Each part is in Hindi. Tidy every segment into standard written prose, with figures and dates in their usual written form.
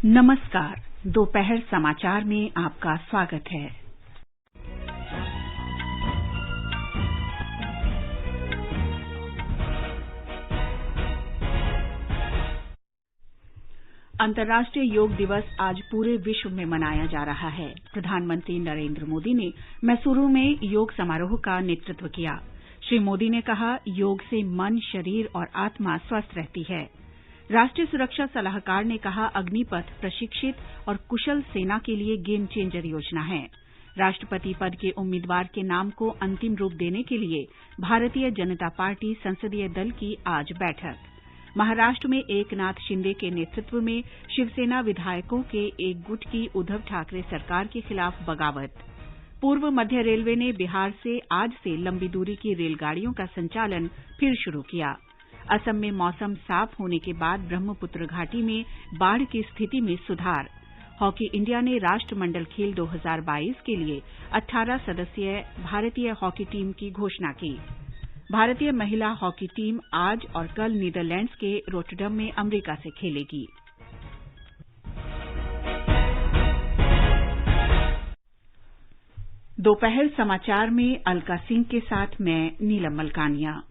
नमस्कार, दोपहर समाचार में आपका स्वागत है। अंतर्राष्ट्रीय योग दिवस आज पूरे विश्व में मनाया जा रहा है। प्रधानमंत्री नरेंद्र मोदी ने मैसूरू में योग समारोह का नेतृत्व किया। श्री मोदी ने कहा, योग से मन, शरीर और आत्मा स्वस्थ रहती है। राष्ट्रीय सुरक्षा सलाहकार ने कहा, अग्निपथ प्रशिक्षित और कुशल सेना के लिए गेम चेंजर योजना है। राष्ट्रपति पद के उम्मीदवार के नाम को अंतिम रूप देने के लिए भारतीय जनता पार्टी संसदीय दल की आज बैठक। महाराष्ट्र में एकनाथ शिंदे के नेतृत्व में शिवसेना विधायकों के एक गुट की उद्धव ठाकरे सरकार के खिलाफ बगावत। पूर्व मध्य रेलवे ने बिहार से आज से लंबी दूरी की रेलगाड़ियों का संचालन फिर शुरू किया। असम में मौसम साफ होने के बाद ब्रह्मपुत्र घाटी में बाढ़ की स्थिति में सुधार। हॉकी इंडिया ने राष्ट्रमंडल खेल 2022 के लिए 18 सदस्यीय भारतीय हॉकी टीम की घोषणा की। भारतीय महिला हॉकी टीम आज और कल नीदरलैंड्स के रोटरडम में अमेरिका से खेलेगी। दोपहर समाचार में अलका सिंह के साथ मैं नीलम मलकानिया।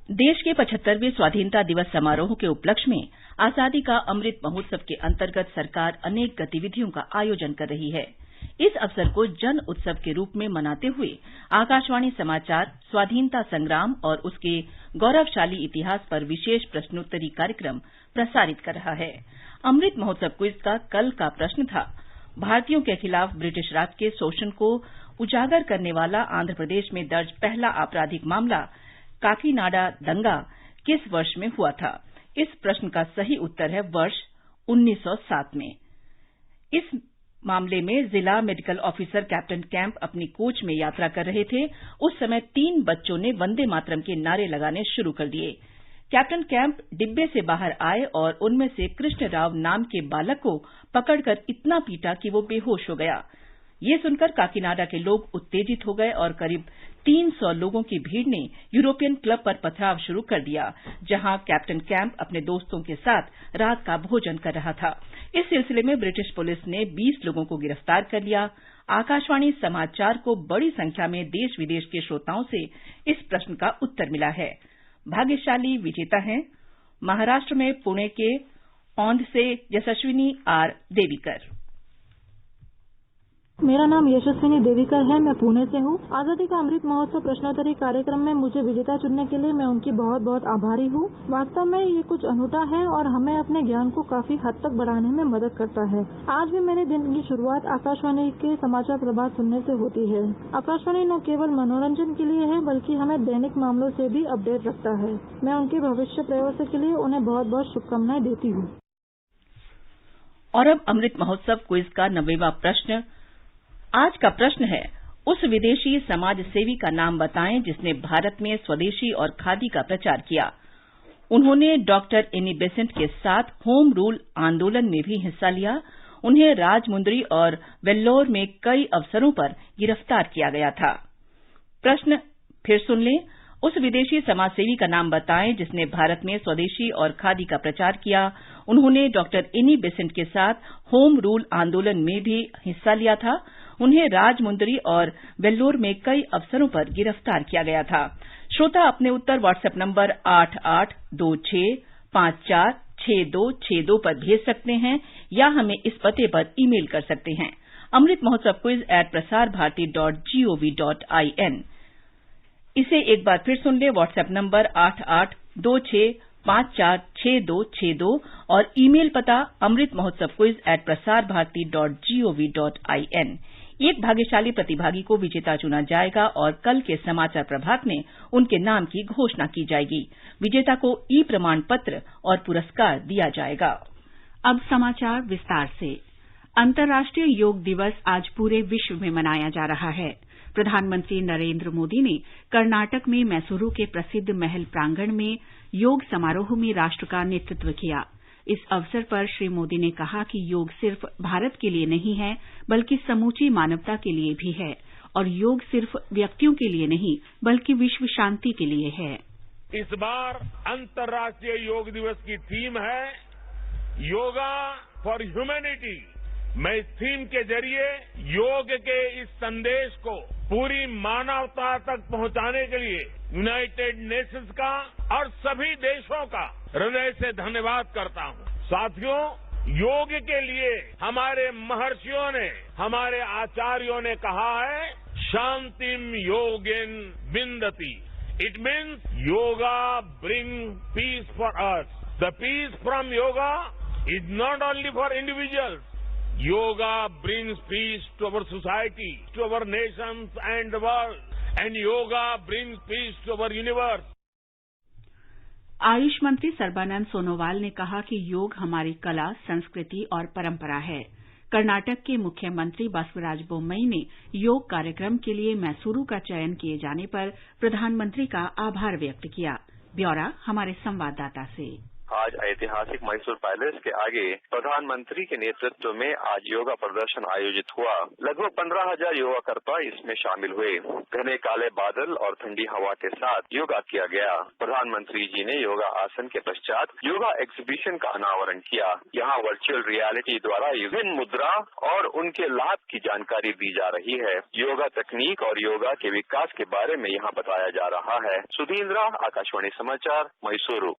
देश के 75वें स्वाधीनता दिवस समारोह के उपलक्ष्य में आजादी का अमृत महोत्सव के अंतर्गत सरकार अनेक गतिविधियों का आयोजन कर रही है। इस अवसर को जन उत्सव के रूप में मनाते हुए आकाशवाणी समाचार स्वाधीनता संग्राम और उसके गौरवशाली इतिहास पर विशेष प्रश्नोत्तरी कार्यक्रम प्रसारित कर रहा है। अमृत महोत्सव क्विज का कल का प्रश्न था, भारतीयों के खिलाफ ब्रिटिश राज के शोषण को उजागर करने वाला आंध्र प्रदेश में दर्ज पहला आपराधिक मामला काकीनाडा दंगा किस वर्ष में हुआ था? इस प्रश्न का सही उत्तर है वर्ष 1907 में। इस मामले में जिला मेडिकल ऑफिसर कैप्टन कैंप अपनी कोच में यात्रा कर रहे थे। उस समय 3 बच्चों ने वंदे मातरम के नारे लगाने शुरू कर दिए। कैप्टन कैंप डिब्बे से बाहर आए और उनमें से कृष्ण राव नाम के बालक को पकड़कर इतना पीटा कि वो बेहोश हो गया। ये सुनकर काकीनाडा के लोग उत्तेजित हो गए और करीब 300 लोगों की भीड़ ने यूरोपियन क्लब पर पथराव शुरू कर दिया, जहां कैप्टन कैंप अपने दोस्तों के साथ रात का भोजन कर रहा था। इस सिलसिले में ब्रिटिश पुलिस ने 20 लोगों को गिरफ्तार कर लिया। आकाशवाणी समाचार को बड़ी संख्या में देश विदेश के श्रोताओं से इस प्रश्न का उत्तर मिला है। भाग्यशाली विजेता हैं महाराष्ट्र में पुणे के औंध से यशस्विनी आर देवीकर। मेरा नाम यशस्विनी देवीकर है, मैं पुणे से हूँ। आजादी का अमृत महोत्सव प्रश्नोत्तरी कार्यक्रम में मुझे विजेता चुनने के लिए मैं उनकी बहुत बहुत आभारी हूँ। वास्तव में ये कुछ अनूठा है और हमें अपने ज्ञान को काफी हद तक बढ़ाने में मदद करता है। आज भी मेरे दिन की शुरुआत आकाशवाणी के समाचार प्रभात सुनने से होती है। आकाशवाणी न केवल मनोरंजन के लिए है बल्कि हमें दैनिक मामलों से भी अपडेट रखता है। मैं उनके भविष्य प्रयासों के लिए उन्हें बहुत बहुत शुभकामनाएं देती हूँ। और अब अमृत महोत्सव क्विज का 90वां प्रश्न। आज का प्रश्न है, उस विदेशी समाज सेवी का नाम बताएं जिसने भारत में स्वदेशी और खादी का प्रचार किया। उन्होंने डॉक्टर एनी बेसेंट के साथ होम रूल आंदोलन में भी हिस्सा लिया। उन्हें राजमुंदरी और वेल्लोर में कई अवसरों पर गिरफ्तार किया गया था। प्रश्न फिर सुन लें, उस विदेशी समाजसेवी का नाम बताएं जिसने भारत में स्वदेशी और खादी का प्रचार किया। उन्होंने डॉक्टर एनी बेसेंट के साथ होम रूल आंदोलन में भी हिस्सा लिया था। उन्हें राजमुंदरी और वेल्लोर में कई अवसरों पर गिरफ्तार किया गया था। श्रोता अपने उत्तर व्हाट्सएप नंबर 8826546262 पर भेज सकते हैं या हमें इस पते पर ईमेल कर सकते हैं, अमृत महोत्सव quiz@prasarbharati.gov.in। इसे एक बार फिर सुन लें, व्हाट्सएप नंबर 8826546262 और ईमेल पता amritmahotsav@prasarbharati.gov.in। एक भाग्यशाली प्रतिभागी को विजेता चुना जाएगा और कल के समाचार प्रभात में उनके नाम की घोषणा की जाएगी। विजेता को ई प्रमाण पत्र और पुरस्कार दिया जाएगा। अब समाचार विस्तार से। अंतर्राष्ट्रीय योग दिवस आज पूरे विश्व में मनाया जा रहा है। प्रधानमंत्री नरेंद्र मोदी ने कर्नाटक में मैसूरू के प्रसिद्ध महल प्रांगण में योग समारोह में राष्ट्र का नेतृत्व किया। इस अवसर पर श्री मोदी ने कहा कि योग सिर्फ भारत के लिए नहीं है बल्कि समूची मानवता के लिए भी है और योग सिर्फ व्यक्तियों के लिए नहीं बल्कि विश्व शांति के लिए है। इस बार अंतर्राष्ट्रीय योग दिवस की थीम है योगा फॉर ह्यूमैनिटी। मैं इस थीम के जरिए योग के इस संदेश को पूरी मानवता तक पहुंचाने के लिए यूनाइटेड नेशंस का और सभी देशों का हृदय से धन्यवाद करता हूं। साथियों, योग के लिए हमारे महर्षियों ने, हमारे आचार्यों ने कहा है, शांतिम योगिन विंदति। It means yoga bring peace for us. The peace from yoga is not only for individuals. Yoga brings peace to our society, to our nations and the world. And yoga brings peace to our universe. Ayush मंत्री सर्बानंद सोनोवाल ने कहा कि योग हमारी कला, संस्कृति और परंपरा है। कर्नाटक के मुख्यमंत्री बसवराज बोम्मई ने योग कार्यक्रम के लिए मैसूरू का चयन किए जाने पर प्रधानमंत्री का आभार व्यक्त किया। ब्यौरा हमारे संवाददाता से। आज ऐतिहासिक मैसूर पैलेस के आगे प्रधानमंत्री के नेतृत्व में आज योगा प्रदर्शन आयोजित हुआ। लगभग 15,000 योगाकर्ता इसमें शामिल हुए। घने काले बादल और ठंडी हवा के साथ योगा किया गया। प्रधानमंत्री जी ने योगा आसन के पश्चात योगा एग्जीबिशन का अनावरण किया। यहाँ वर्चुअल रियलिटी द्वारा विभिन्न मुद्रा और उनके लाभ की जानकारी दी जा रही है। योगा तकनीक और योगा के विकास के बारे में यहाँ बताया जा रहा है। सुधींद्रा, आकाशवाणी समाचार, मैसूरू।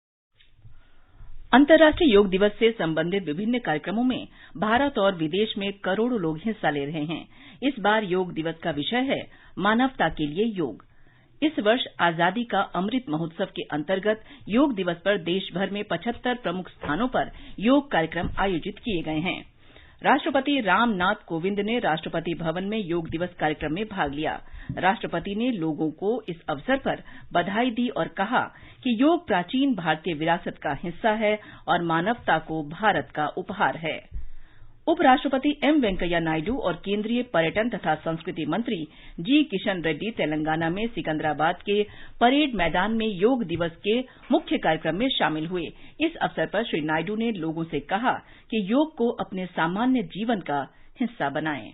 अंतर्राष्ट्रीय योग दिवस से संबंधित विभिन्न कार्यक्रमों में भारत और विदेश में करोड़ों लोग हिस्सा ले रहे हैं। इस बार योग दिवस का विषय है मानवता के लिए योग। इस वर्ष आजादी का अमृत महोत्सव के अंतर्गत योग दिवस पर देश भर में 75 प्रमुख स्थानों पर योग कार्यक्रम आयोजित किए गए हैं। राष्ट्रपति रामनाथ कोविंद ने राष्ट्रपति भवन में योग दिवस कार्यक्रम में भाग लिया। राष्ट्रपति ने लोगों को इस अवसर पर बधाई दी और कहा कि योग प्राचीन भारतीय विरासत का हिस्सा है और मानवता को भारत का उपहार है। उपराष्ट्रपति एम वेंकैया नायडू और केंद्रीय पर्यटन तथा संस्कृति मंत्री जी किशन रेड्डी तेलंगाना में सिकंदराबाद के परेड मैदान में योग दिवस के मुख्य कार्यक्रम में शामिल हुए। इस अवसर पर श्री नायडू ने लोगों से कहा कि योग को अपने सामान्य जीवन का हिस्सा बनाएं।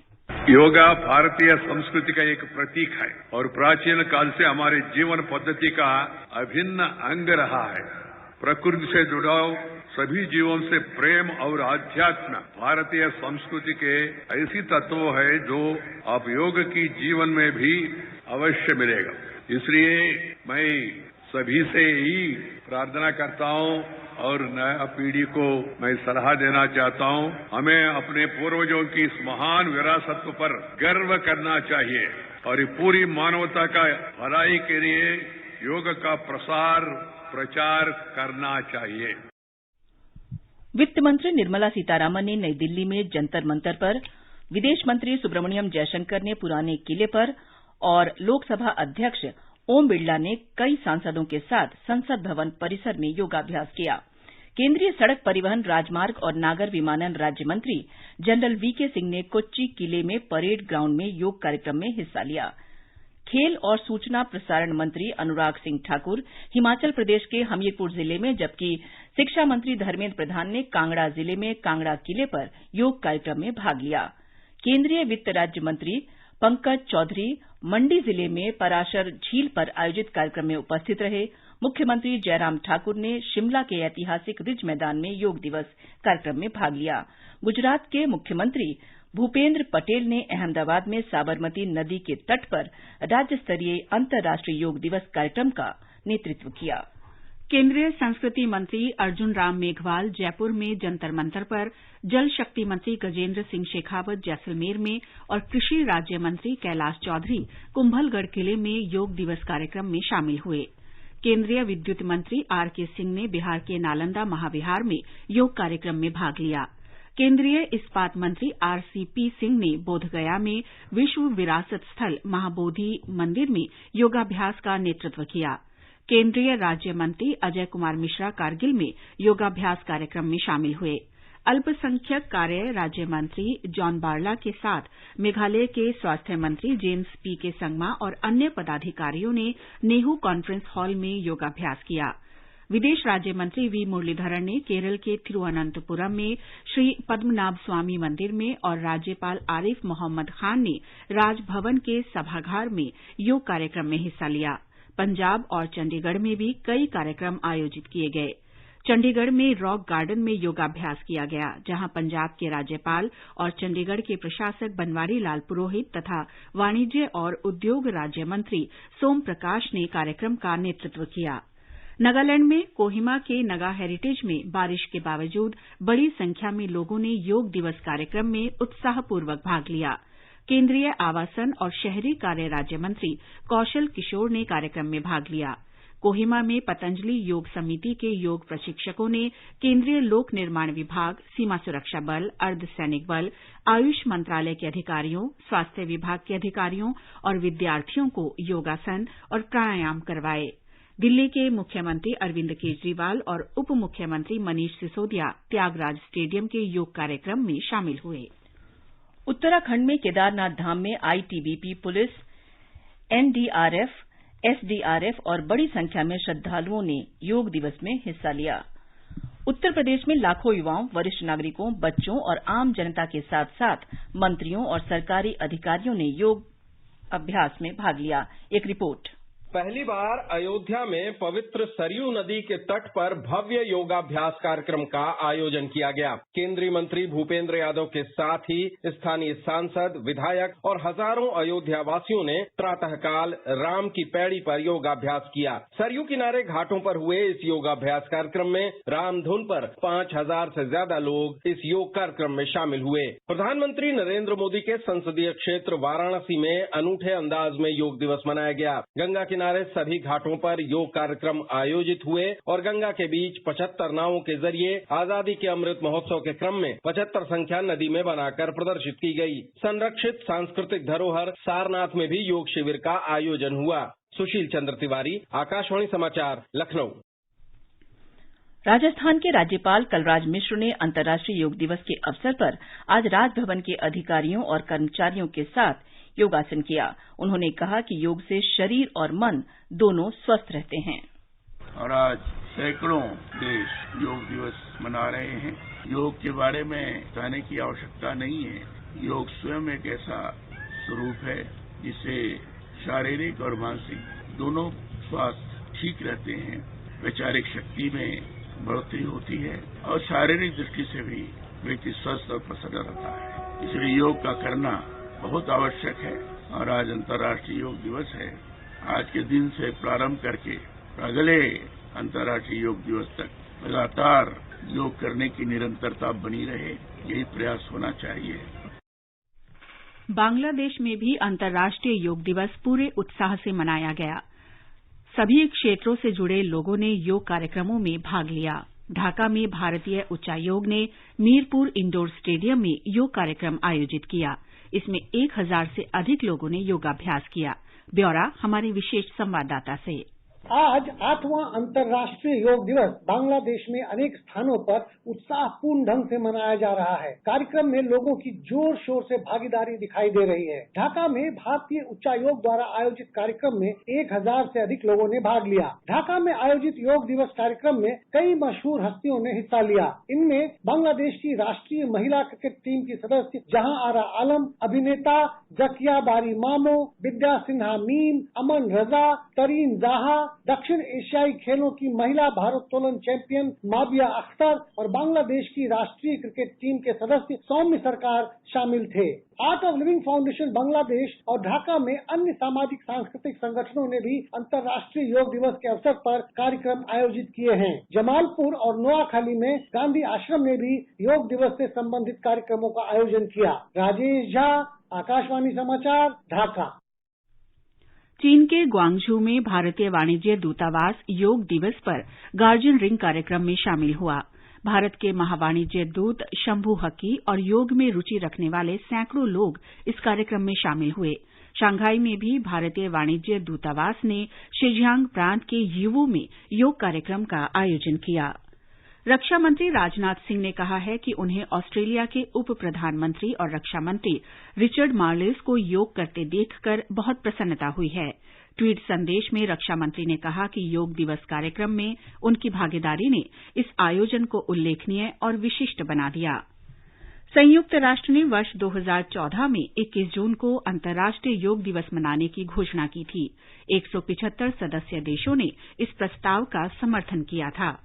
योगा भारतीय संस्कृति का एक प्रतीक है और प्राचीन काल से हमारे जीवन पद्धति का अभिन्न अंग रहा है। प्रकृति से जुड़ाव, सभी जीवों से प्रेम और आध्यात्म भारतीय संस्कृति के ऐसी तत्व है जो अब योग की जीवन में भी अवश्य मिलेगा। इसलिए मैं सभी से ही प्रार्थना करता हूं और नया पीढ़ी को मैं सलाह देना चाहता हूं, हमें अपने पूर्वजों की इस महान विरासत पर गर्व करना चाहिए और ये पूरी मानवता का भलाई के लिए योग का प्रचार करना चाहिए। वित्त मंत्री निर्मला सीतारामन ने नई दिल्ली में जंतर मंतर पर, विदेश मंत्री सुब्रमण्यम जयशंकर ने पुराने किले पर और लोकसभा अध्यक्ष ओम बिड़ला ने कई सांसदों के साथ संसद भवन परिसर में योगाभ्यास किया। केंद्रीय सड़क परिवहन, राजमार्ग और नागर विमानन राज्य मंत्री जनरल वीके सिंह ने कोच्चि किले में परेड ग्राउंड में योग कार्यक्रम में हिस्सा लिया। खेल और सूचना प्रसारण मंत्री अनुराग सिंह ठाकुर हिमाचल प्रदेश के हमीरपुर जिले में, जबकि शिक्षा मंत्री धर्मेंद्र प्रधान ने कांगड़ा जिले में कांगड़ा किले पर योग कार्यक्रम में भाग लिया। केंद्रीय वित्त राज्य मंत्री पंकज चौधरी मंडी जिले में पराशर झील पर आयोजित कार्यक्रम में उपस्थित रहे। मुख्यमंत्री जयराम ठाकुर ने शिमला के ऐतिहासिक रिज मैदान में योग दिवस कार्यक्रम में भाग लिया। गुजरात के मुख्यमंत्री भूपेन्द्र पटेल ने अहमदाबाद में साबरमती नदी के तट पर राज्य स्तरीय अंतर्राष्ट्रीय योग दिवस कार्यक्रम का नेतृत्व किया। केंद्रीय संस्कृति मंत्री अर्जुन राम मेघवाल जयपुर में जंतर मंतर पर, जल शक्ति मंत्री गजेंद्र सिंह शेखावत जैसलमेर में और कृषि राज्य मंत्री कैलाश चौधरी कुंभलगढ़ किले में योग दिवस कार्यक्रम में शामिल हुए। केंद्रीय विद्युत मंत्री आरके सिंह ने बिहार के नालंदा महाविहार में योग कार्यक्रम में भाग लिया। केंद्रीय इस्पात मंत्री आरसीपी सिंह ने बोधगया में विश्व विरासत स्थल महाबोधि मंदिर में योगाभ्यास का नेतृत्व किया। केंद्रीय राज्य मंत्री अजय कुमार मिश्रा कारगिल में योगाभ्यास कार्यक्रम में शामिल हुए। अल्पसंख्यक कार्य राज्य मंत्री जॉन बार्ला के साथ मेघालय के स्वास्थ्य मंत्री जेम्स पी के संगमा और अन्य पदाधिकारियों ने नेहरू कॉन्फ्रेंस हॉल में योगाभ्यास किया। विदेश राज्य मंत्री वी मुरलीधरन ने केरल के तिरुवनंतपुरम में श्री पद्मनाभ स्वामी मंदिर में और राज्यपाल आरिफ मोहम्मद खान ने राजभवन के सभागार में योग कार्यक्रम में हिस्सा लिया। पंजाब और चंडीगढ़ में भी कई कार्यक्रम आयोजित किए गए। चंडीगढ़ में रॉक गार्डन में योगाभ्यास किया गया, जहां पंजाब के राज्यपाल और चंडीगढ़ के प्रशासक बनवारी लाल पुरोहित तथा वाणिज्य और उद्योग राज्य मंत्री सोम प्रकाश ने कार्यक्रम का नेतृत्व किया। नागालैंड में कोहिमा के नगा हेरिटेज में बारिश के बावजूद बड़ी संख्या में लोगों ने योग दिवस कार्यक्रम में उत्साहपूर्वक भाग लिया। केंद्रीय आवासन और शहरी कार्य राज्य मंत्री कौशल किशोर ने कार्यक्रम में भाग लिया। कोहिमा में पतंजलि योग समिति के योग प्रशिक्षकों ने केंद्रीय लोक निर्माण विभाग, सीमा सुरक्षा बल, अर्धसैनिक बल, आयुष मंत्रालय के अधिकारियों, स्वास्थ्य विभाग के अधिकारियों और विद्यार्थियों को योगासन और प्राणायाम करवाए। दिल्ली के मुख्यमंत्री अरविंद केजरीवाल और उप मुख्यमंत्री मनीष सिसोदिया त्यागराज स्टेडियम के योग कार्यक्रम में शामिल हुए। उत्तराखंड में केदारनाथ धाम में आईटीबीपी पुलिस, एनडीआरएफ, एसडीआरएफ और बड़ी संख्या में श्रद्धालुओं ने योग दिवस में हिस्सा लिया। उत्तर प्रदेश में लाखों युवाओं, वरिष्ठ नागरिकों, बच्चों और आम जनता के साथ साथ मंत्रियों और सरकारी अधिकारियों ने योग अभ्यास में भाग लिया। एक रिपोर्ट। पहली बार अयोध्या में पवित्र सरयू नदी के तट पर भव्य योगाभ्यास कार्यक्रम का आयोजन किया गया। केंद्रीय मंत्री भूपेंद्र यादव के साथ ही स्थानीय सांसद, विधायक और हजारों अयोध्या वासियों ने प्रातःकाल राम की पैड़ी पर योगाभ्यास किया। सरयू किनारे घाटों पर हुए इस योगाभ्यास कार्यक्रम में रामधुन पर 5000 से ज्यादा लोग इस योग कार्यक्रम में शामिल हुए। प्रधानमंत्री नरेंद्र मोदी के संसदीय क्षेत्र वाराणसी में अनूठे अंदाज में योग दिवस मनाया गया। गंगा किनारे सभी घाटों पर योग कार्यक्रम आयोजित हुए और गंगा के बीच 75 नावों के जरिए आजादी के अमृत महोत्सव के क्रम में 75 संख्या नदी में बनाकर प्रदर्शित की गई। संरक्षित सांस्कृतिक धरोहर सारनाथ में भी योग शिविर का आयोजन हुआ। सुशील चंद्र तिवारी, आकाशवाणी समाचार, लखनऊ। राजस्थान के राज्यपाल कलराज मिश्र ने अंतर्राष्ट्रीय योग दिवस के अवसर पर आज राजभवन के अधिकारियों और कर्मचारियों के साथ योगासन किया। उन्होंने कहा कि योग से शरीर और मन दोनों स्वस्थ रहते हैं। और आज सैकड़ों देश योग दिवस मना रहे हैं। योग के बारे में कहने की आवश्यकता नहीं है। योग स्वयं एक ऐसा स्वरूप है जिससे शारीरिक और मानसिक दोनों स्वास्थ्य ठीक रहते हैं। वैचारिक शक्ति में बढ़ोतरी होती है और शारीरिक दृष्टि से भी व्यक्ति स्वस्थ और प्रसन्न रहता है। इसलिए योग का करना बहुत आवश्यक है। और आज अंतर्राष्ट्रीय योग दिवस है। आज के दिन से प्रारंभ करके अगले अंतर्राष्ट्रीय योग दिवस तक लगातार योग करने की निरंतरता बनी रहे, यही प्रयास होना चाहिए। बांग्लादेश में भी अंतर्राष्ट्रीय योग दिवस पूरे उत्साह से मनाया गया। सभी क्षेत्रों से जुड़े लोगों ने योग कार्यक्रमों में भाग लिया। ढाका में भारतीय उच्चायोग ने मीरपुर इंडोर स्टेडियम में योग कार्यक्रम आयोजित किया। इसमें 1000 से अधिक लोगों ने योगाभ्यास किया। ब्यौरा हमारे विशेष संवाददाता से। आज 8वां अंतर्राष्ट्रीय योग दिवस बांग्लादेश में अनेक स्थानों पर उत्साहपूर्ण ढंग से मनाया जा रहा है। कार्यक्रम में लोगों की जोर शोर से भागीदारी दिखाई दे रही है। ढाका में भारतीय उच्चायोग द्वारा आयोजित कार्यक्रम में 1000 से अधिक लोगों ने भाग लिया। ढाका में आयोजित योग दिवस कार्यक्रम में कई मशहूर हस्तियों ने हिस्सा लिया। इनमें बांग्लादेश की राष्ट्रीय महिला क्रिकेट टीम की सदस्य जहां आरा आलम, अभिनेता जकिया बारी मामो, विद्या सिन्हा मीम, अमन रजा, तरीन जाहा, दक्षिण एशियाई खेलों की महिला भारोत्तोलन चैंपियन माबिया अख्तर और बांग्लादेश की राष्ट्रीय क्रिकेट टीम के सदस्य सौम्य सरकार शामिल थे। Art of living foundation Bangladesh और ढाका में अन्य सामाजिक सांस्कृतिक संगठनों ने भी अंतर्राष्ट्रीय योग दिवस के अवसर पर कार्यक्रम आयोजित किए हैं। जमालपुर और नोआखाली में गांधी आश्रम ने भी योग दिवस से संबंधित कार्यक्रमों का आयोजन किया। राजेश झा, आकाशवाणी समाचार, ढाका। चीन के ग्वांगझू में भारतीय वाणिज्य दूतावास योग दिवस पर गार्जन रिंग कार्यक्रम में शामिल हुआ। भारत के महावाणिज्य दूत शंभू हकी और योग में रुचि रखने वाले सैकड़ों लोग इस कार्यक्रम में शामिल हुए। शंघाई में भी भारतीय वाणिज्य दूतावास ने शिजियांग प्रांत के यीवू में योग कार्यक्रम का आयोजन किया। रक्षा मंत्री राजनाथ सिंह ने कहा है कि उन्हें ऑस्ट्रेलिया के उप प्रधानमंत्री और रक्षा मंत्री रिचर्ड मार्लेस को योग करते देखकर बहुत प्रसन्नता हुई है। ट्वीट संदेश में रक्षा मंत्री ने कहा कि योग दिवस कार्यक्रम में उनकी भागीदारी ने इस आयोजन को उल्लेखनीय और विशिष्ट बना दिया। संयुक्त राष्ट्र ने वर्ष 2014 में 21 जून को अंतर्राष्ट्रीय योग दिवस मनाने की घोषणा की थी। 175 सदस्य देशों ने इस प्रस्ताव का समर्थन किया था।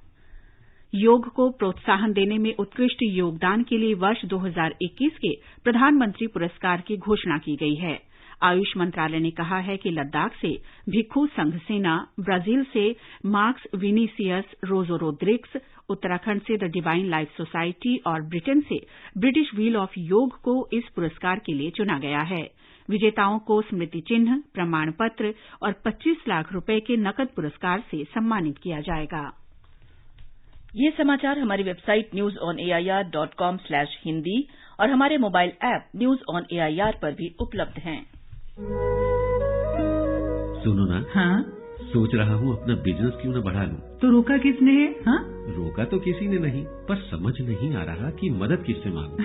योग को प्रोत्साहन देने में उत्कृष्ट योगदान के लिए वर्ष 2021 के प्रधानमंत्री पुरस्कार की घोषणा की गई है। आयुष मंत्रालय ने कहा है कि लद्दाख से भिक्खू संघ सेना, ब्राजील से मार्क्स विनीसियस रोजो रोड्रिग्स, उत्तराखंड से द डिवाइन लाइफ सोसाइटी और ब्रिटेन से ब्रिटिश व्हील ऑफ योग को इस पुरस्कार के लिए चुना गया है। विजेताओं को स्मृति चिन्ह, प्रमाण पत्र और 25 लाख रुपए के नकद पुरस्कार से सम्मानित किया जाएगा। ये समाचार हमारी वेबसाइट newsonair.com/hindi और हमारे mobile app news on AIR पर भी उपलब्ध हैं। सुनो ना, हाँ? सोच रहा हूँ अपना बिजनेस क्यों न बढ़ा लूं। तो रोका किसने है? हाँ? रोका तो किसी ने नहीं, पर समझ नहीं आ रहा कि मदद किससे मांगूं।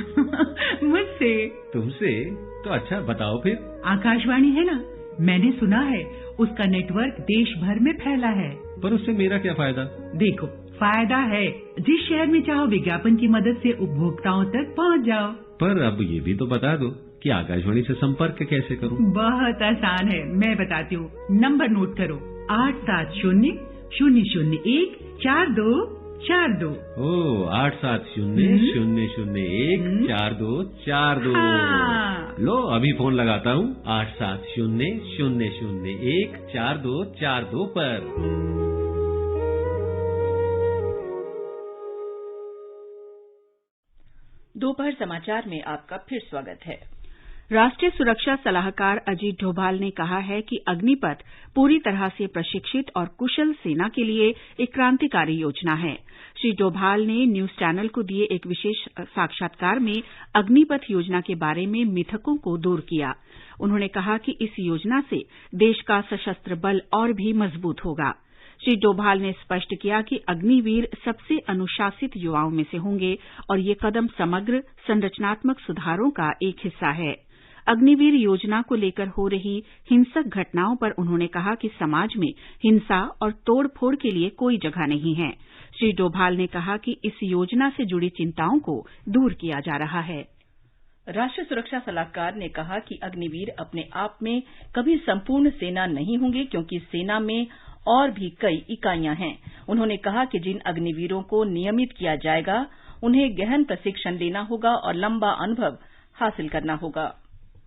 मुझसे। तुमसे? तो अच्छा बताओ फिर। आकाशवाणी है ना, मैंने सुना है उसका नेटवर्क देश भर में फैला है। पर उससे मेरा क्या फायदा? देखो, फायदा है, जिस शहर में चाहो विज्ञापन की मदद से उपभोक्ताओं तक पहुंच जाओ। पर अब ये भी तो बता दो कि आकाशवाणी से संपर्क कैसे करूं? बहुत आसान है, मैं बताती हूँ। नंबर नोट करो, 870-001-4242। ओ, 870-001-4242। हाँ। लो अभी फोन लगाता हूँ 870-001-4242 पर। दोपहर समाचार में आपका फिर स्वागत है। राष्ट्रीय सुरक्षा सलाहकार अजीत डोभाल ने कहा है कि अग्निपथ पूरी तरह से प्रशिक्षित और कुशल सेना के लिए एक क्रांतिकारी योजना है। श्री डोभाल ने न्यूज चैनल को दिए एक विशेष साक्षात्कार में अग्निपथ योजना के बारे में मिथकों को दूर किया। उन्होंने कहा कि इस योजना से देश का सशस्त्र बल और भी मजबूत होगा। श्री डोभाल ने स्पष्ट किया कि अग्निवीर सबसे अनुशासित युवाओं में से होंगे और ये कदम समग्र संरचनात्मक सुधारों का एक हिस्सा है। अग्निवीर योजना को लेकर हो रही हिंसक घटनाओं पर उन्होंने कहा कि समाज में हिंसा और तोड़फोड़ के लिए कोई जगह नहीं है। श्री डोभाल ने कहा कि इस योजना से जुड़ी चिंताओं को दूर किया जा रहा है। राष्ट्रीय सुरक्षा सलाहकार ने कहा कि अग्निवीर अपने आप में कभी संपूर्ण सेना नहीं होंगे, क्योंकि सेना में और भी कई इकाइयां हैं। उन्होंने कहा कि जिन अग्निवीरों को नियमित किया जाएगा, उन्हें गहन प्रशिक्षण लेना होगा और लंबा अनुभव हासिल करना होगा।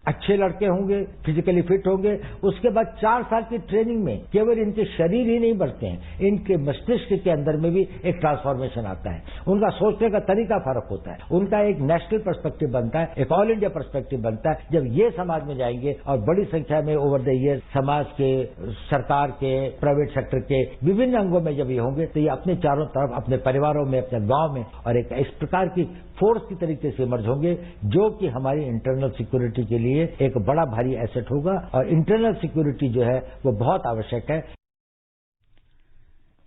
अच्छे लड़के होंगे, फिजिकली फिट होंगे, उसके बाद 4 साल की ट्रेनिंग में केवल इनके शरीर ही नहीं बढ़ते हैं, इनके मस्तिष्क के अंदर में भी एक ट्रांसफॉर्मेशन आता है। उनका सोचने का तरीका फर्क होता है, उनका एक नेशनल पर्सपेक्टिव बनता है, एक ऑल इंडिया पर्सपेक्टिव बनता है। जब ये समाज में जाएंगे और बड़ी संख्या में ओवर द ईयर समाज के, सरकार के, प्राइवेट सेक्टर के विभिन्न अंगों में जब ये होंगे, तो ये अपने चारों तरफ, अपने परिवारों में, अपने गांव में और एक इस प्रकार की फोर्स की तरीके से इमर्ज होंगे, जो कि हमारी इंटरनल सिक्योरिटी के लिए एक बड़ा भारी एसेट होगा। और इंटरनल सिक्योरिटी जो है वो बहुत आवश्यक है।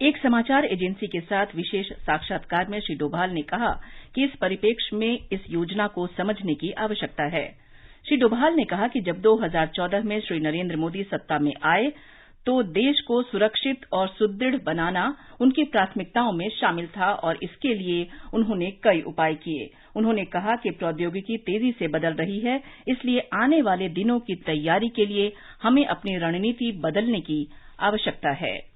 एक समाचार एजेंसी के साथ विशेष साक्षात्कार में श्री डोभाल ने कहा कि इस परिप्रेक्ष्य में इस योजना को समझने की आवश्यकता है। श्री डोभाल ने कहा कि जब 2014 में श्री नरेंद्र मोदी सत्ता में आए तो देश को सुरक्षित और सुदृढ़ बनाना उनकी प्राथमिकताओं में शामिल था और इसके लिए उन्होंने कई उपाय किए। उन्होंने कहा कि प्रौद्योगिकी तेजी से बदल रही है, इसलिए आने वाले दिनों की तैयारी के लिए हमें अपनी रणनीति बदलने की आवश्यकता है।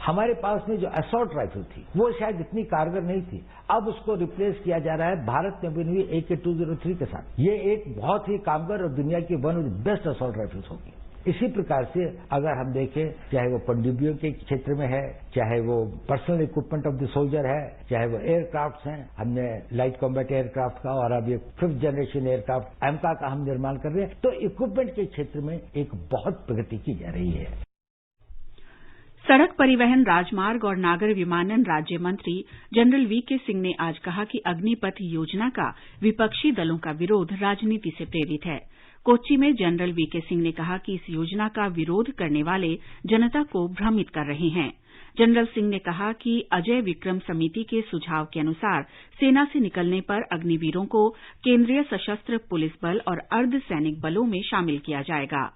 हमारे पास में जो असॉल्ट राइफल थी वो शायद इतनी कारगर नहीं थी, अब उसको रिप्लेस किया जा रहा है भारत में बनी हुई AK-203 के साथ। ये एक बहुत ही कामगर और दुनिया की one of the best assault rifles होगी। इसी प्रकार से अगर हम देखें, चाहे वो पनडुब्बियों के क्षेत्र में है, चाहे वो personal equipment of the soldier है, चाहे वो एयरक्राफ्ट हैं, हमने लाइट कॉम्बैट एयरक्राफ्ट का और अब ये 5th जनरेशन एयरक्राफ्ट AMCA का हम निर्माण कर रहे हैं। तो इक्विपमेंट के क्षेत्र में एक बहुत प्रगति की जा रही है। सड़क परिवहन, राजमार्ग और नागर विमानन राज्य मंत्री जनरल VK सिंह ने आज कहा कि अग्निपथ योजना का विपक्षी दलों का विरोध राजनीति से प्रेरित है। कोच्चि में जनरल VK सिंह ने कहा कि इस योजना का विरोध करने वाले जनता को भ्रमित कर रहे हैं। जनरल सिंह ने कहा कि अजय विक्रम समिति के सुझाव के अनुसार सेना से निकलने पर अग्निवीरों को केंद्रीय सशस्त्र पुलिस बल और अर्धसैनिक बलों में शामिल किया जाएगा।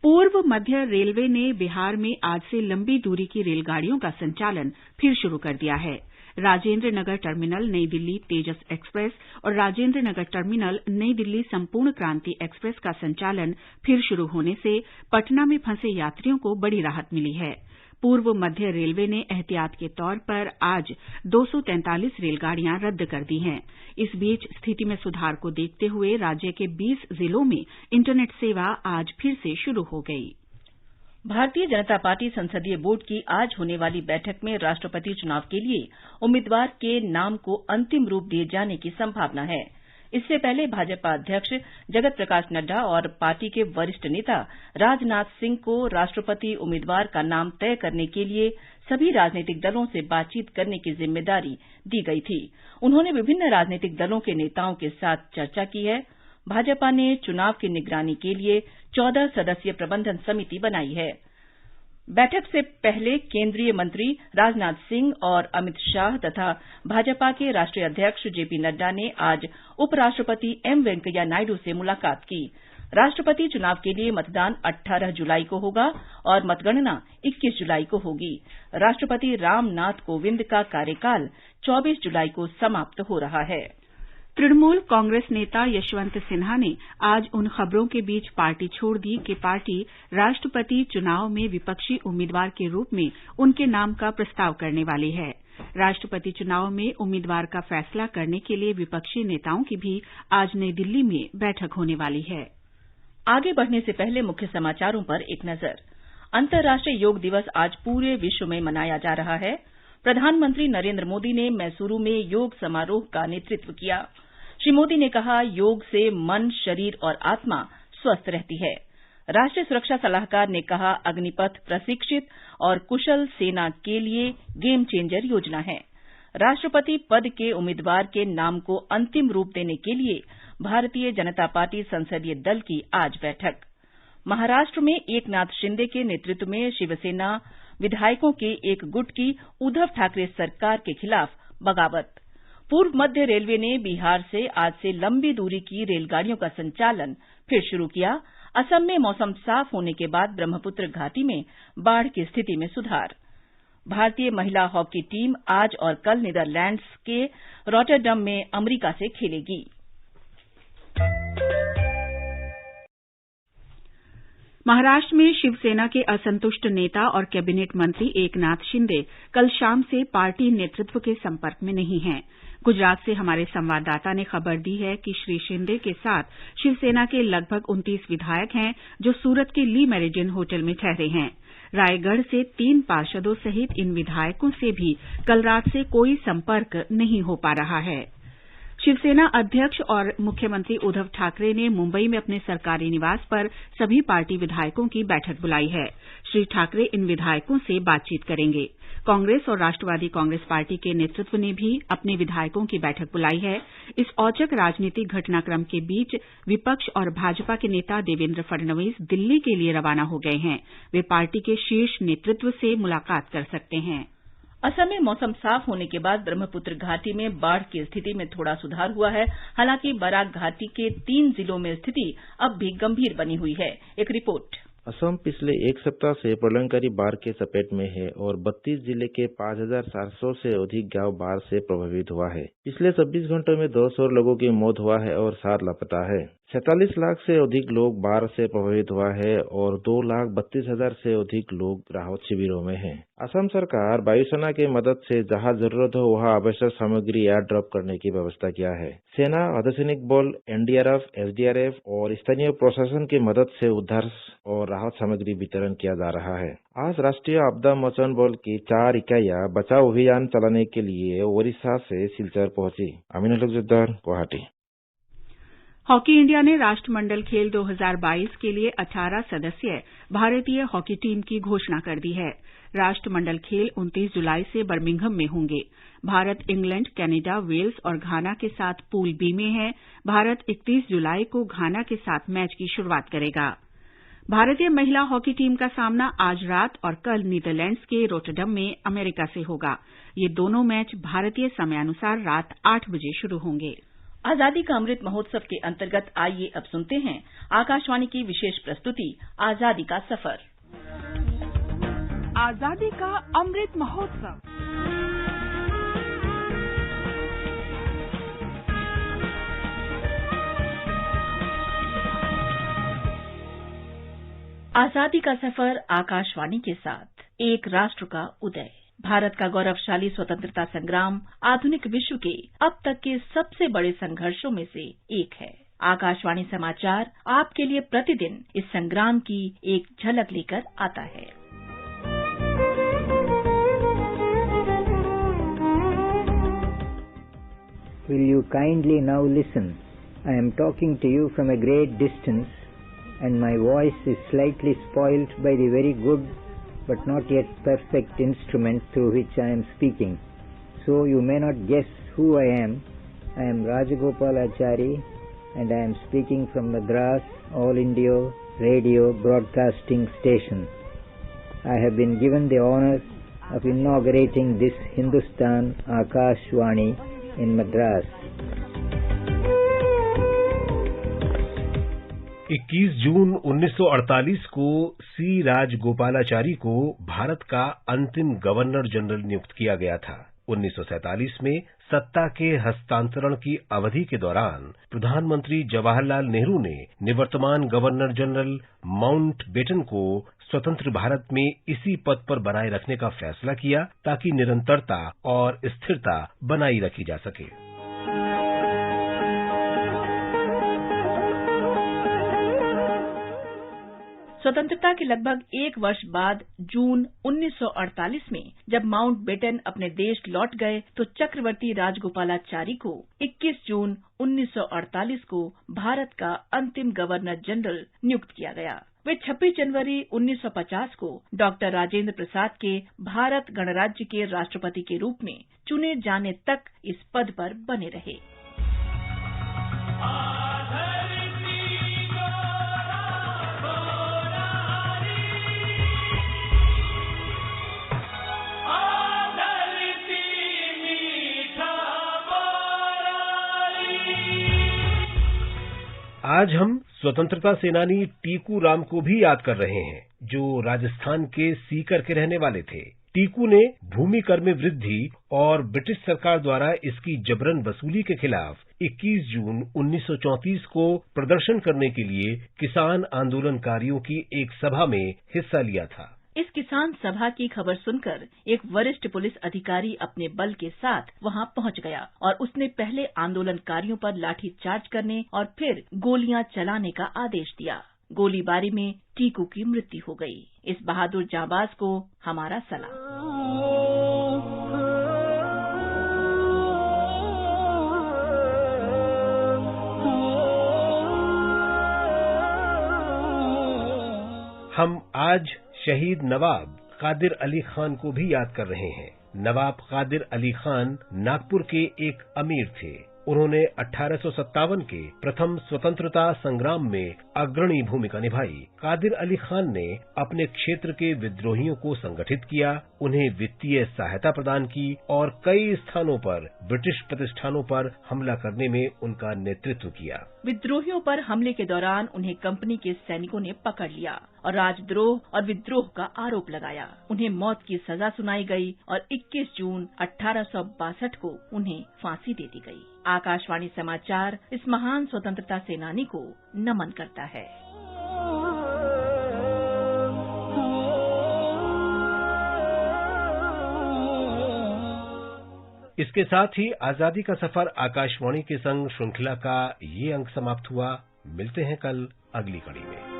पूर्व मध्य रेलवे ने बिहार में आज से लंबी दूरी की रेलगाड़ियों का संचालन फिर शुरू कर दिया है। राजेंद्र नगर टर्मिनल नई दिल्ली तेजस एक्सप्रेस और राजेंद्र नगर टर्मिनल नई दिल्ली संपूर्ण क्रांति एक्सप्रेस का संचालन फिर शुरू होने से पटना में फंसे यात्रियों को बड़ी राहत मिली है। पूर्व मध्य रेलवे ने एहतियात के तौर पर आज 243 रेलगाड़ियां रद्द कर दी हैं। इस बीच स्थिति में सुधार को देखते हुए राज्य के 20 जिलों में इंटरनेट सेवा आज फिर से शुरू हो गई। भारतीय जनता पार्टी संसदीय बोर्ड की आज होने वाली बैठक में राष्ट्रपति चुनाव के लिए उम्मीदवार के नाम को अंतिम रूप दिए जाने की संभावना है। इससे पहले भाजपा अध्यक्ष जगत प्रकाश नड्डा और पार्टी के वरिष्ठ नेता राजनाथ सिंह को राष्ट्रपति उम्मीदवार का नाम तय करने के लिए सभी राजनीतिक दलों से बातचीत करने की जिम्मेदारी दी गई थी। उन्होंने विभिन्न राजनीतिक दलों के नेताओं के साथ चर्चा की है। भाजपा ने चुनाव की निगरानी के लिए 14 सदस्यीय प्रबंधन समिति बनाई है। बैठक से पहले केंद्रीय मंत्री राजनाथ सिंह और अमित शाह तथा भाजपा के राष्ट्रीय अध्यक्ष जेपी नड्डा ने आज उपराष्ट्रपति एम वेंकैया नायडू से मुलाकात की। राष्ट्रपति चुनाव के लिए मतदान 18 जुलाई को होगा और मतगणना 21 जुलाई को होगी। राष्ट्रपति रामनाथ कोविंद का कार्यकाल 24 जुलाई को समाप्त हो रहा है। तृणमूल कांग्रेस नेता यशवंत सिन्हा ने आज उन खबरों के बीच पार्टी छोड़ दी कि पार्टी राष्ट्रपति चुनाव में विपक्षी उम्मीदवार के रूप में उनके नाम का प्रस्ताव करने वाली है। राष्ट्रपति चुनाव में उम्मीदवार का फैसला करने के लिए विपक्षी नेताओं की भी आज नई दिल्ली में बैठक होने वाली है। आगे बढ़ने से पहले मुख्य समाचारों पर एक नजर। अंतर्राष्ट्रीय योग दिवस आज पूरे विश्व में मनाया जा रहा है। प्रधानमंत्री नरेंद्र मोदी ने मैसूरू में योग समारोह का नेतृत्व किया। श्री मोदी ने कहा, योग से मन, शरीर और आत्मा स्वस्थ रहती है। राष्ट्रीय सुरक्षा सलाहकार ने कहा, अग्निपथ प्रशिक्षित और कुशल सेना के लिए गेम चेंजर योजना है। राष्ट्रपति पद के उम्मीदवार के नाम को अंतिम रूप देने के लिए भारतीय जनता पार्टी संसदीय दल की आज बैठक। महाराष्ट्र में एकनाथ शिंदे के नेतृत्व में शिवसेना विधायकों के एक गुट की उद्धव ठाकरे सरकार के खिलाफ बगावत। पूर्व मध्य रेलवे ने बिहार से आज से लंबी दूरी की रेलगाड़ियों का संचालन फिर शुरू किया। असम में मौसम साफ होने के बाद ब्रह्मपुत्र घाटी में बाढ़ की स्थिति में सुधार। भारतीय महिला हॉकी टीम आज और कल नीदरलैंड्स के रॉटरडम में अमेरिका से खेलेगी। महाराष्ट्र में शिवसेना के असंतुष्ट नेता और कैबिनेट मंत्री एकनाथ शिंदे कल शाम से पार्टी नेतृत्व के संपर्क में नहीं हैं। गुजरात से हमारे संवाददाता ने खबर दी है कि श्री शिंदे के साथ शिवसेना के लगभग 29 विधायक हैं जो सूरत के ली मेरिडियन होटल में ठहरे हैं। रायगढ़ से 3 पार्षदों सहित इन विधायकों से भी कल रात से कोई संपर्क नहीं हो पा रहा है। शिवसेना अध्यक्ष और मुख्यमंत्री उद्धव ठाकरे ने मुंबई में अपने सरकारी निवास पर सभी पार्टी विधायकों की बैठक बुलाई है। श्री ठाकरे इन विधायकों से बातचीत करेंगे। कांग्रेस और राष्ट्रवादी कांग्रेस पार्टी के नेतृत्व ने भी अपने विधायकों की बैठक बुलाई है। इस औचक राजनीतिक घटनाक्रम के बीच विपक्ष और भाजपा के नेता देवेंद्र फडणवीस दिल्ली के लिए रवाना हो गए हैं। वे पार्टी के शीर्ष नेतृत्व से मुलाकात कर सकते हैं। असम में मौसम साफ होने के बाद ब्रह्मपुत्र घाटी में बाढ़ की स्थिति में थोड़ा सुधार हुआ है। हालांकि बराक घाटी के 3 जिलों में स्थिति अब भी गंभीर बनी हुई है। एक रिपोर्ट। असम पिछले एक सप्ताह से प्रलयंकारी बाढ़ के चपेट में है और 32 जिले के 5,400 से अधिक गांव बाढ़ से प्रभावित हुआ है। पिछले 24 घंटों में 200 लोगों की मौत हुआ है और 7 लापता है। 47 लाख से अधिक लोग बाढ़ से प्रभावित हुआ है और 2,32,000 से अधिक लोग राहत शिविरों में हैं। असम सरकार वायुसेना की मदद से जहां जरूरत हो वहां आवश्यक सामग्री एयर ड्रॉप करने की व्यवस्था किया है। सेना, अर्धसैनिक बल, एनडीआरएफ, एसडीआरएफ और स्थानीय प्रशासन की मदद से उद्धार और राहत सामग्री वितरण किया जा रहा है। आज राष्ट्रीय आपदा मोचन बल की 4 इकाइयां बचाव अभियान चलाने के लिए ओडिशा से सिलचर पहुंची। अमीनुल जुद्दार, गुवाहाटी। हॉकी इंडिया ने राष्ट्रमंडल खेल 2022 के लिए 18 सदस्यीय भारतीय हॉकी टीम की घोषणा कर दी है। राष्ट्रमंडल खेल 29 जुलाई से बर्मिंघम में होंगे। भारत, इंग्लैंड, कनाडा, वेल्स और घाना के साथ पूल बी में है। भारत 31 जुलाई को घाना के साथ मैच की शुरुआत करेगा। भारतीय महिला हॉकी टीम का सामना आज रात और कल नीदरलैंड्स के रॉटरडम में अमेरिका से होगा। ये दोनों मैच भारतीय समयानुसार रात 8 बजे शुरू होंगे। आजादी का अमृत महोत्सव के अंतर्गत आइए अब सुनते हैं आकाशवाणी की विशेष प्रस्तुति आजादी का सफर। आजादी का अमृत महोत्सव। आजादी का सफर आकाशवाणी के साथ एक राष्ट्र का उदय। भारत का गौरवशाली स्वतंत्रता संग्राम आधुनिक विश्व के अब तक के सबसे बड़े संघर्षों में से एक है। आकाशवाणी समाचार आपके लिए प्रतिदिन इस संग्राम की एक झलक लेकर आता है। Will you kindly now listen? I am talking to you from a great distance, and my voice is slightly spoilt by the very good but not yet perfect instrument through which I am speaking. So you may not guess who I am. I am Rajagopalachari, and I am speaking from Madras All India Radio Broadcasting Station. I have been given the honor of inaugurating this Hindustan Akashvani in Madras. 21 जून 1948 को सी राजगोपालाचारी को भारत का अंतिम गवर्नर जनरल नियुक्त किया गया था। 1947 में सत्ता के हस्तांतरण की अवधि के दौरान प्रधानमंत्री जवाहरलाल नेहरू ने निवर्तमान गवर्नर जनरल माउंटबेटन को स्वतंत्र भारत में इसी पद पर बनाए रखने का फैसला किया ताकि निरंतरता और स्थिरता बनाई रखी जा सके। स्वतंत्रता के लगभग एक वर्ष बाद जून 1948 में जब माउंटबेटन अपने देश लौट गए तो चक्रवर्ती राजगोपालाचारी को 21 जून 1948 को भारत का अंतिम गवर्नर जनरल नियुक्त किया गया। वे 26 जनवरी 1950 को डॉक्टर राजेंद्र प्रसाद के भारत गणराज्य के राष्ट्रपति के रूप में चुने जाने तक इस पद पर बने रहे। आज हम स्वतंत्रता सेनानी टीकू राम को भी याद कर रहे हैं, जो राजस्थान के सीकर के रहने वाले थे। टीकू ने भूमि कर में वृद्धि और ब्रिटिश सरकार द्वारा इसकी जबरन वसूली के खिलाफ 21 जून 1934 को प्रदर्शन करने के लिए किसान आंदोलनकारियों की एक सभा में हिस्सा लिया था। इस किसान सभा की खबर सुनकर एक वरिष्ठ पुलिस अधिकारी अपने बल के साथ वहां पहुंच गया और उसने पहले आंदोलनकारियों पर लाठीचार्ज करने और फिर गोलियां चलाने का आदेश दिया। गोलीबारी में टीकू की मृत्यु हो गई। इस बहादुर जांबाज को हमारा सलाम। हम आज शहीद नवाब कादिर अली खान को भी याद कर रहे हैं। नवाब कादिर अली खान नागपुर के एक अमीर थे। उन्होंने 1857 के प्रथम स्वतंत्रता संग्राम में अग्रणी भूमिका निभाई। कादिर अली खान ने अपने क्षेत्र के विद्रोहियों को संगठित किया, उन्हें वित्तीय सहायता प्रदान की और कई स्थानों पर ब्रिटिश प्रतिष्ठानों पर हमला करने में उनका नेतृत्व किया। विद्रोहियों पर हमले के दौरान उन्हें कंपनी के सैनिकों ने पकड़ लिया और राजद्रोह और विद्रोह का आरोप लगाया। उन्हें मौत की सजा सुनाई गई और 21 जून 1862 को उन्हें फांसी दे दी गई। आकाशवाणी समाचार इस महान स्वतंत्रता सेनानी को नमन करता है। इसके साथ ही आजादी का सफर आकाशवाणी के संग श्रृंखला का ये अंक समाप्त हुआ। मिलते हैं कल अगली कड़ी में।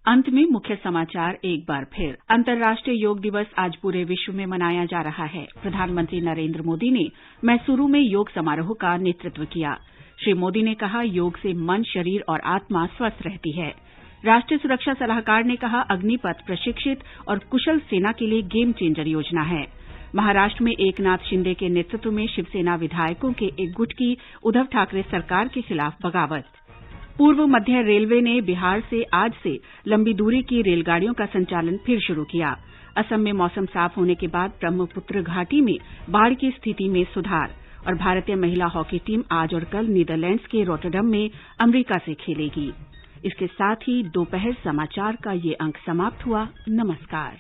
अंत में मुख्य समाचार एक बार फिर। अंतर्राष्ट्रीय योग दिवस आज पूरे विश्व में मनाया जा रहा है। प्रधानमंत्री नरेंद्र मोदी ने मैसूरू में योग समारोह का नेतृत्व किया। श्री मोदी ने कहा, योग से मन, शरीर और आत्मा स्वस्थ रहती है। राष्ट्रीय सुरक्षा सलाहकार ने कहा, अग्निपथ प्रशिक्षित और कुशल सेना के लिए गेम चेंजर योजना है। महाराष्ट्र में एकनाथ शिंदे के नेतृत्व में शिवसेना विधायकों के एक गुट की उद्धव ठाकरे सरकार के खिलाफ बगावत। पूर्व मध्य रेलवे ने बिहार से आज से लंबी दूरी की रेलगाड़ियों का संचालन फिर शुरू किया। असम में मौसम साफ होने के बाद ब्रह्मपुत्र घाटी में बाढ़ की स्थिति में सुधार। और भारतीय महिला हॉकी टीम आज और कल नीदरलैंड्स के रोटरडम में अमेरिका से खेलेगी। इसके साथ ही दोपहर समाचार का ये अंक समाप्त हुआ। नमस्कार।